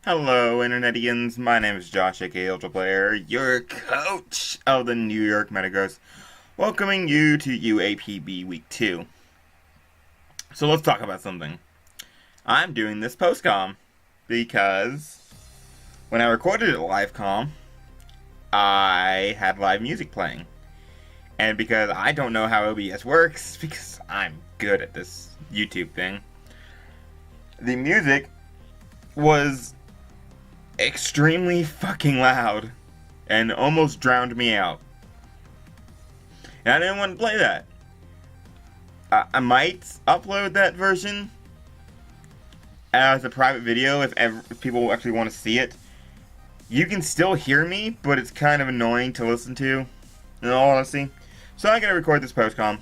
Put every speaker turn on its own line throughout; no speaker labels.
Hello, Internetians. My name is Josh, aka Ultra Player, your coach of the New York Metagross, welcoming you to UAPB Week 2. So let's talk about something. I'm doing this post-com because when I recorded it live-com, I had live music playing. And because I don't know how OBS works, because I'm good at this YouTube thing, the music was extremely fucking loud and almost drowned me out. And I didn't want to play that. I might upload that version as a private video if people actually want to see it. You can still hear me, but it's kind of annoying to listen to, in all honesty. So I'm going to record this postcom.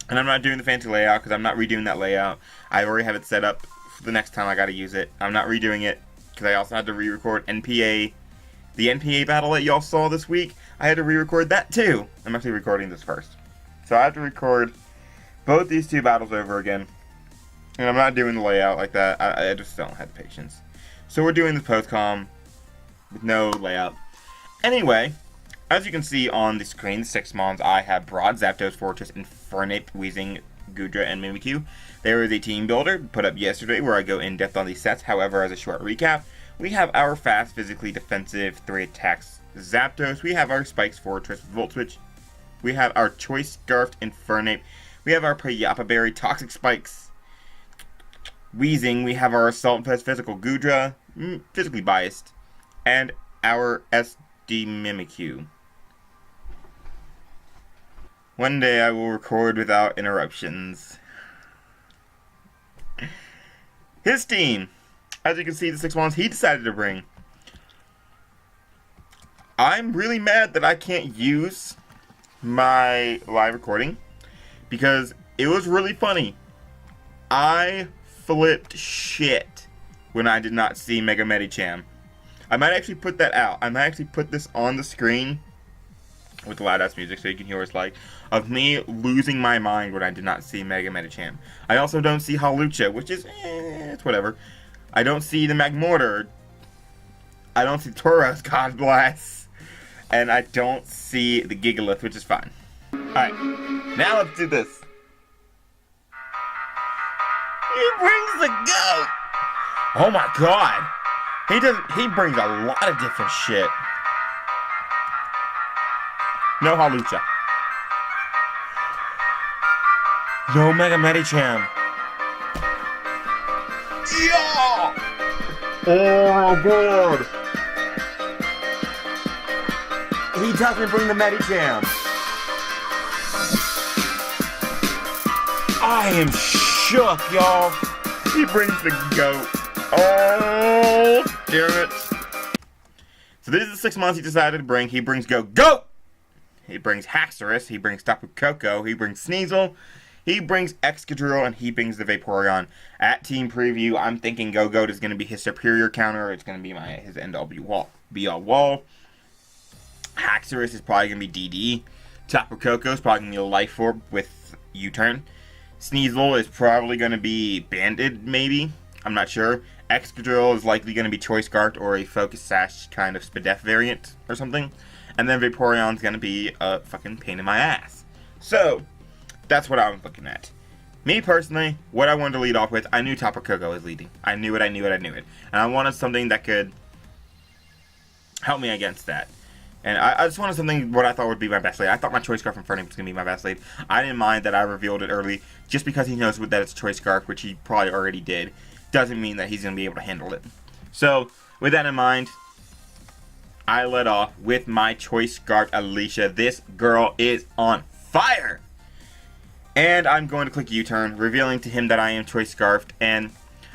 And I'm not doing the fancy layout because I'm not redoing that layout. I already have it set up for the next time I got to use it. I'm not redoing it because I also had to re-record NPA. The NPA battle that y'all saw this week, I had to re-record that too. I'm actually recording this first. So I have to record both these two battles over again. And I'm not doing the layout like that. I just don't have the patience. So we're doing this postcom with no layout. Anyway, as you can see on the screen, the 6 mons I have Broad, Zapdos, Fortress, Infernape, Weezing, Goodra, and Mimikyu. There is a team builder put up yesterday where I go in depth on these sets. However, as a short recap, we have our fast, physically defensive, 3 attacks Zapdos. We have our Spikes, Fortress, Volt Switch. We have our Choice Scarfed Infernape. We have our Payapa Berry, Toxic Spikes. Weezing. We have our Assault Fest, Physical Goodra, physically biased. And our SD Mimikyu. One day I will record without interruptions. His team, as you can see, the 6 mons he decided to bring. I'm really mad that I can't use my live recording because it was really funny. I flipped shit when I did not see Mega Medicham. I might actually put that out. I might actually put this on the screen with loud ass music so you can hear what it's like, of me losing my mind when I did not see Mega Medicham. I also don't see Hawlucha, which is, it's whatever. I don't see the Magmortar. I don't see Tauros, God bless. And I don't see the Gigalith, which is fine. Alright, now let's do this. He brings the goat! Oh my god! He brings a lot of different shit. No Hawlucha. No Mega Medicham. Yeah! Oh my god! He doesn't bring the Medicham. I am shook, y'all. He brings the goat. Oh, damn it. So this is the 6 months he decided to bring. He brings GOAT! He brings Haxorus, he brings Tapu Koko, he brings Sneasel, he brings Excadrill, and he brings the Vaporeon. At Team Preview, I'm thinking GoGoat is going to be his Serperior counter, it's going to be his end-all be-all wall. Haxorus is probably going to be DD. Tapu Koko is probably going to be a Life Orb with U-turn. Sneasel is probably going to be Banded, maybe. I'm not sure. Excadrill is likely going to be Choice Scarf or a Focus Sash kind of Spadef variant or something. And then Vaporeon's gonna be a fucking pain in my ass. So, that's what I was looking at. Me personally, what I wanted to lead off with, I knew Tapu Koko was leading. I knew it. And I wanted something that could help me against that. And I just wanted something what I thought would be my best lead. I thought my Choice Scarf Infernape was gonna be my best lead. I didn't mind that I revealed it early, just because he knows that it's Choice Scarf, which he probably already did. Doesn't mean that he's gonna be able to handle it. So, with that in mind, I led off with my Choice Scarf Alicia. This girl is on fire! And I'm going to click U-turn, revealing to him that I am Choice Scarfed. And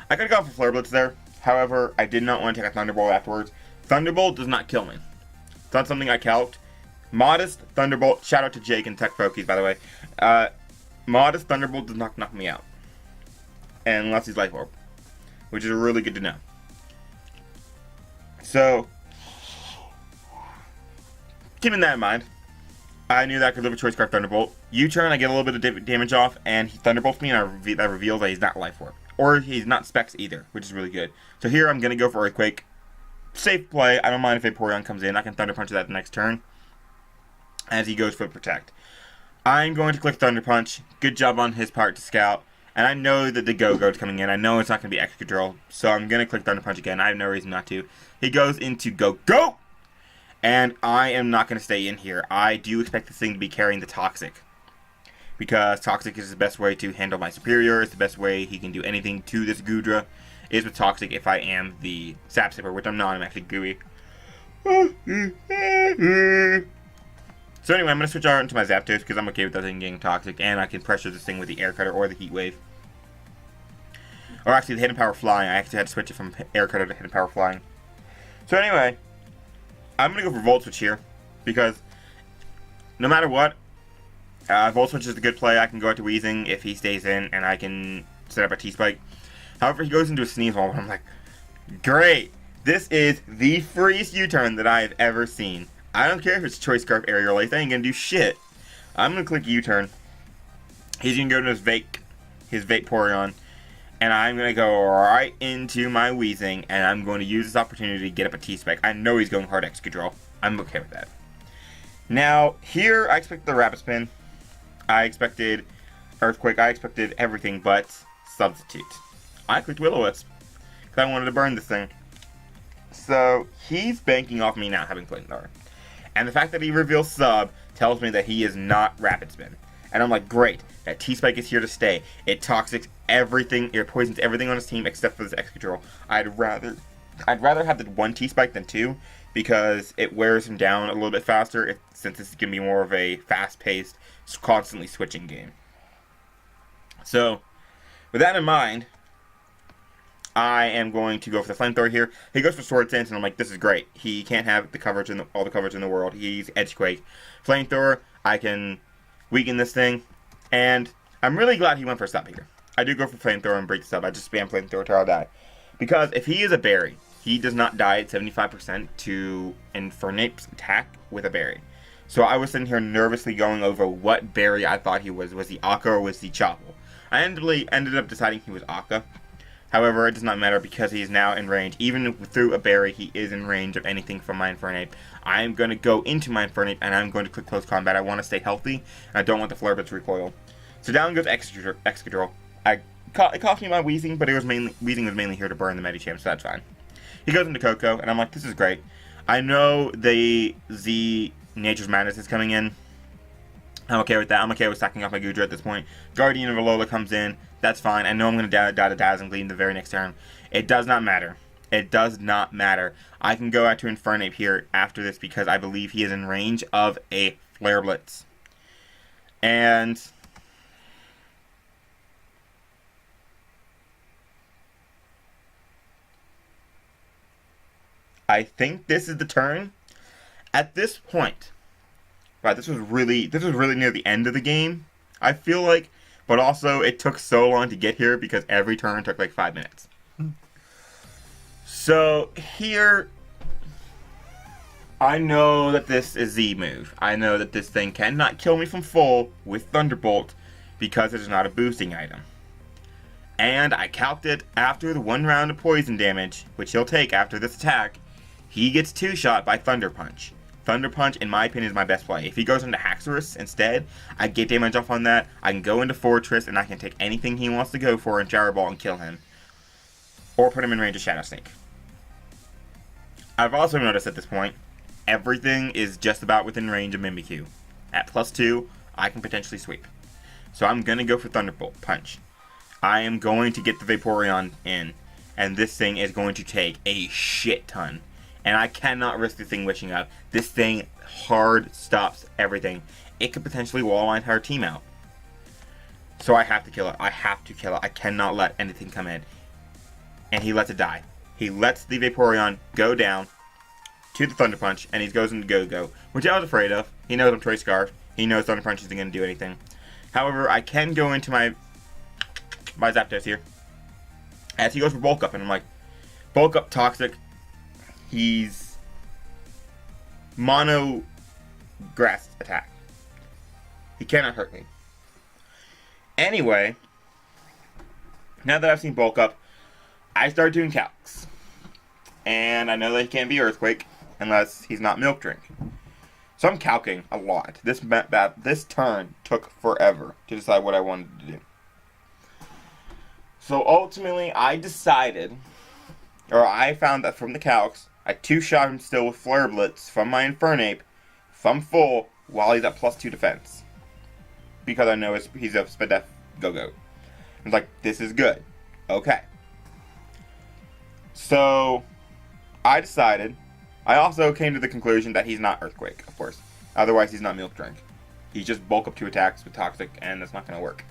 I could have gone for Flare Blitz there. However, I did not want to take a Thunderbolt afterwards. Thunderbolt does not kill me. It's not something I calced. Modest Thunderbolt, shout out to Jake and Tech Fokies, by the way. Modest Thunderbolt does not knock me out. And unless he's Life Orb, which is really good to know. So, keeping that in mind, I knew that I could live a Choice Scarf Thunderbolt. U-turn, I get a little bit of damage off, and he Thunderbolts me, and that reveals that he's not Life Orb. or he's not specs either, which is really good. So here I'm going to go for Earthquake. Safe play. I don't mind if Vaporeon comes in. I can Thunder Punch that the next turn as he goes for Protect. I'm going to click Thunder Punch. Good job on his part to scout. And I know that the Go-Go's coming in. I know it's not going to be Extra Drill. So I'm going to click Thunder Punch again. I have no reason not to. He goes into Go-Go! And I am not going to stay in here. I do expect this thing to be carrying the Toxic. Because Toxic is the best way to handle my Serperior. It's the best way he can do anything to this Goodra. Is with Toxic if I am the Sap Sipper, which I'm not. I'm actually gooey. So anyway, I'm going to switch out into my Zapdos because I'm okay with that thing getting Toxic, and I can pressure this thing with the Air Cutter or the Heat Wave. Or actually, the Hidden Power Flying. I actually had to switch it from Air Cutter to Hidden Power Flying. So anyway, I'm going to go for Volt Switch here, because no matter what, Volt Switch is a good play. I can go out to Weezing if he stays in, and I can set up a T-Spike. However, he goes into a Sneeze Wall, and I'm like, great! This is the freest U-turn that I have ever seen. I don't care if it's Choice Scarf, Aerial Ace, I ain't gonna do shit. I'm gonna click U-turn. He's gonna go to his Vaporeon, and I'm gonna go right into my Weezing, and I'm going to use this opportunity to get up a T-Spike. I know he's going hard Excadrill. I'm okay with that. Now, here I expected the Rapid Spin. I expected Earthquake. I expected everything but Substitute. I clicked Will-O-Wisp because I wanted to burn this thing. So, he's banking off me not having Flamethrower. And the fact that he reveals Sub tells me that he is not Rapid Spin. And I'm like, great, that T-Spike is here to stay. It toxics everything, it poisons everything on his team except for this Excadrill. I'd rather have the one T-Spike than two, because it wears him down a little bit faster, since this is going to be more of a fast-paced, constantly switching game. So, with that in mind, I am going to go for the Flamethrower here. He goes for Sword Dance, and I'm like, this is great. He can't have the coverage all the coverage in the world. He's Edgequake. Flamethrower, I can weaken this thing, and I'm really glad he went for Sub here. I do go for Flamethrower and break the Sub. I just spam Flamethrower till I die. Because if he is a Berry, he does not die at 75% to Infernape's attack with a Berry. So I was sitting here nervously going over what Berry I thought he was. Was he Akka or was he Chople? I ended up deciding he was Akka. However, it does not matter because he is now in range. Even through a Berry, he is in range of anything from my Infernape. I am going to go into my Infernape, and I'm going to click Close Combat. I want to stay healthy, and I don't want the Flare Blitz recoil. So down goes Excadrill. It cost me my Weezing, but Weezing was mainly here to burn the Medicham, so that's fine. He goes into Koko, and I'm like, this is great. I know the Z Nature's Madness is coming in. I'm okay with that. I'm okay with stacking off my Goodra at this point. Guardian of Alola comes in. That's fine. I know I'm going to die to Dazzling Gleam the very next turn. It does not matter. It does not matter. I can go out to Infernape here after this because I believe he is in range of a Flare Blitz. And I think this is the turn. At this point, wow, this was really near the end of the game, I feel like. But also, it took so long to get here because every turn took like 5 minutes. So, here, I know that this is Z move. I know that this thing cannot kill me from full with Thunderbolt because it is not a boosting item. And I calced it after the 1 round of poison damage, which he'll take after this attack, he gets 2-shot by Thunder Punch. Thunder Punch, in my opinion, is my best play. If he goes into Haxorus instead, I get damage off on that. I can go into Fortress, and I can take anything he wants to go for in Shower Ball and kill him. Or put him in range of Shadow Snake. I've also noticed at this point, everything is just about within range of Mimikyu. At +2, I can potentially sweep. So I'm going to go for Thunderbolt Punch. I am going to get the Vaporeon in, and this thing is going to take a shit ton. And I cannot risk this thing wishing up. This thing hard stops everything. It could potentially wall my entire team out. So I have to kill it. I have to kill it. I cannot let anything come in. And he lets it die. He lets the Vaporeon go down to the Thunder Punch, and he goes into Go-Go, which I was afraid of. He knows I'm Choice Scarf. He knows Thunder Punch isn't going to do anything. However, I can go into my Zapdos here. As he goes for Bulk Up, and I'm like, Bulk Up Toxic. He's mono grass attack. He cannot hurt me. Anyway, Now that I've seen bulk up, I started doing calcs. And I know that he can't be Earthquake unless he's not Milk Drink. So I'm calcing a lot. This turn took forever to decide what I wanted to do. So ultimately, I found that from the calcs, I two-shot him still with Flare Blitz from my Infernape, from full, while he's at +2 defense. Because I know he's a Spadef Go-Go. I'm like, this is good. Okay. So, I decided, I also came to the conclusion that he's not Earthquake, of course. Otherwise, he's not Milk Drink. He's just bulk up 2 attacks with Toxic, and that's not going to work.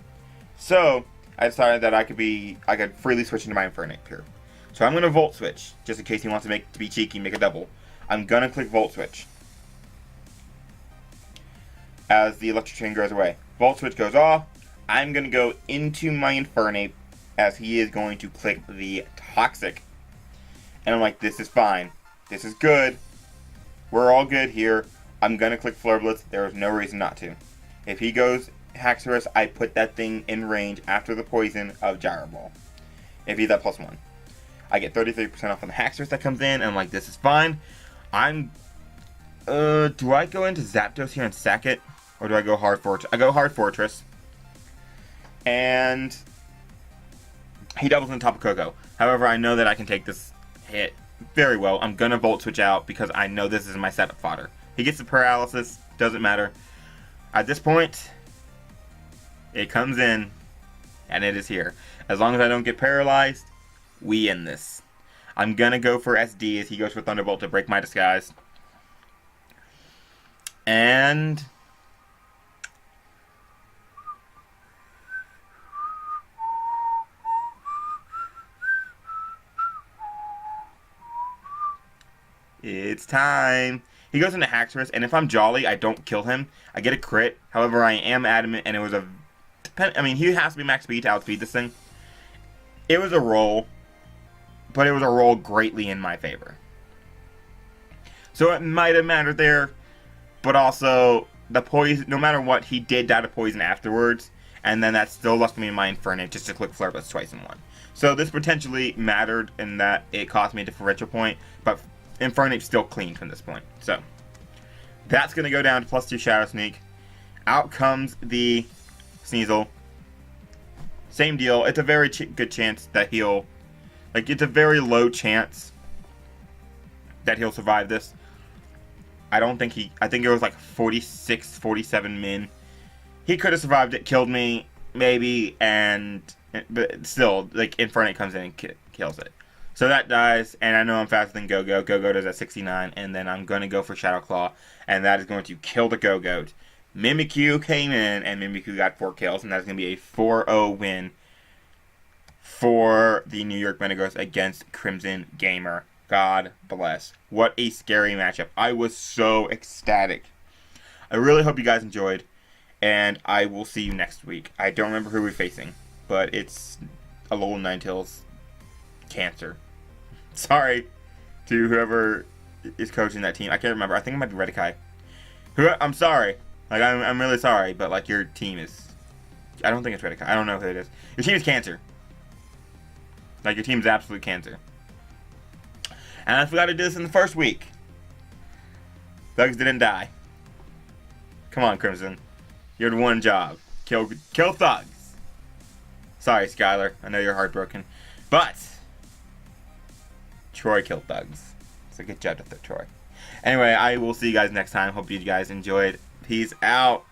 So, I decided that I could freely switch into my Infernape here. So I'm going to Volt Switch, just in case he wants to be cheeky, make a double. I'm going to click Volt Switch as the Electric Chain goes away. Volt Switch goes off. I'm going to go into my Infernape as he is going to click the Toxic. And I'm like, this is fine. This is good. We're all good here. I'm going to click Flare Blitz. There is no reason not to. If he goes Haxorus, I put that thing in range after the poison of Gyro Ball. If he's at +1. I get 33% off on the Haxorus that comes in, and I'm like, this is fine. Do I go into Zapdos here and sack it? Or do I go Hard Fortress? I go Hard Fortress. And he doubles on top of Coco. However, I know that I can take this hit very well. I'm going to Volt Switch out because I know this is my setup fodder. He gets the paralysis. Doesn't matter. At this point, it comes in, and it is here. As long as I don't get paralyzed, we end this. I'm going to go for SD as he goes for Thunderbolt to break my disguise. And it's time. He goes into Haxorus, and if I'm Jolly, I don't kill him. I get a crit. However, I am adamant, and it was he has to be max speed to outspeed this thing. It was a roll, but it was a roll greatly in my favor. So it might have mattered there, but also the poison, no matter what, he did die to poison afterwards, and then that still left me in my Infernape just to click Flare Blitz twice in one. So this potentially mattered in that it cost me a differential point, but Infernape's still clean from this point. So that's going to go down to +2 Shadow Sneak. Out comes the Sneasel. Same deal. It's a very good chance that he'll... it's a very low chance that he'll survive this. I think it was 46, 47 min. He could have survived it, killed me, maybe, but still, Infernape comes in and kills it. So that dies, and I know I'm faster than Go-Go. Go-Go does at 69, and then I'm going to go for Shadow Claw, and that is going to kill the Go-Goat. Mimikyu came in, and Mimikyu got 4 kills, and that's going to be a 4-0 win for the New York Metagross against Crimson Gamer. God bless. What a scary matchup. I was so ecstatic. I really hope you guys enjoyed, and I will see you next week. I don't remember who we're facing, but it's a Alola Ninetales Cancer. Sorry to whoever is coaching that team. I can't remember. I think it might be Retikai. I'm sorry. I'm really sorry, but your team is... I don't think it's Retikai. I don't know who it is. Your team is Cancer. Your team is absolute Cancer. And I forgot to do this in the first week. Thugs didn't die. Come on, Crimson. You had one job. Kill Thugs. Sorry, Skylar. I know you're heartbroken. But Troy killed Thugs. So good job to Troy. Anyway, I will see you guys next time. Hope you guys enjoyed. Peace out.